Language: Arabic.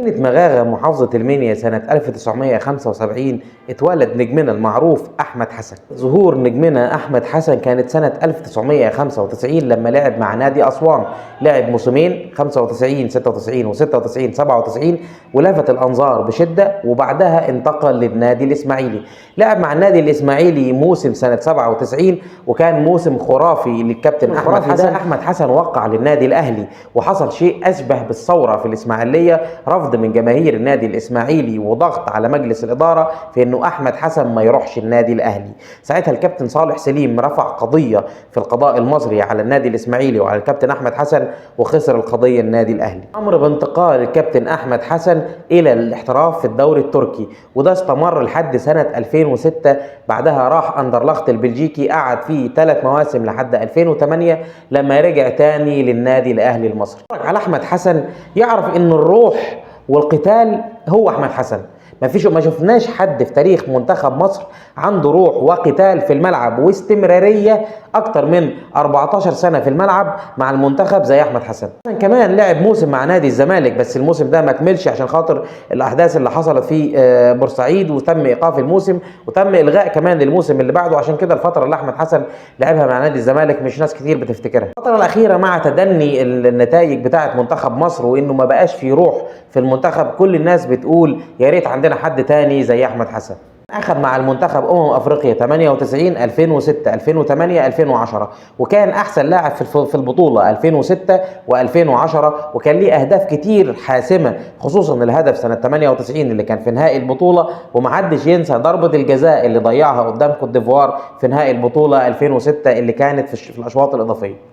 مدينة مغاغة محافظة المنيا سنة 1975 اتولد نجمنا المعروف أحمد حسن. ظهور نجمنا أحمد حسن كانت سنة 1995 لما لعب مع نادي أسوان، لعب موسمين 95 96 و96 97 ولفت الأنظار بشدة، وبعدها انتقل للنادي الإسماعيلي. لعب مع النادي الإسماعيلي موسم سنة 97 وكان موسم خرافي للكابتن أحمد حسن. أحمد حسن وقع للنادي الأهلي وحصل شيء أشبه بالثورة في الإسماعيلية، رفض من جماهير النادي الإسماعيلي وضغط على مجلس الإدارة في إنه أحمد حسن ما يروحش النادي الأهلي. ساعتها الكابتن صالح سليم رفع قضية في القضاء المصري على النادي الإسماعيلي وعلى الكابتن أحمد حسن، وخسر القضية النادي الأهلي. أمر بانتقال الكابتن أحمد حسن إلى الاحتراف في الدوري التركي، وده استمر لحد سنة 2006. بعدها راح أندرلخت البلجيكي، قعد فيه 3 مواسم لحد 2008 لما رجع تاني للنادي الأهلي المصري. على أحمد حسن يعرف إن الروح والقتال هو أحمد حسن. ما شفناش حد في تاريخ منتخب مصر عنده روح وقتال في الملعب واستمرارية أكتر من 14 سنة في الملعب مع المنتخب زي أحمد حسن. كمان لعب موسم مع نادي الزمالك، بس الموسم ده ما كملش عشان خاطر الأحداث اللي حصلت في بورسعيد، وتم إيقاف الموسم وتم إلغاء كمان الموسم اللي بعده. عشان كده الفترة اللي أحمد حسن لعبها مع نادي الزمالك مش ناس كتير بتفتكرها. الفترة الأخيرة مع تدني النتائج بتاعة منتخب مصر وإنه ما بقاش في روح في المنتخب، كل الناس بتقول يا ريت عندنا حد تاني زي أحمد حسن. أخذ مع المنتخب أفريقيا 98 2006 2008 2010، وكان أحسن لاعب في البطولة 2006 و2010، وكان ليه أهداف كتير حاسمة، خصوصا الهدف سنة 98 اللي كان في نهائي البطولة. ومحدش ينسى ضربة الجزاء اللي ضيعها قدام كوت ديفوار في نهائي البطولة 2006 اللي كانت في الأشواط الإضافية.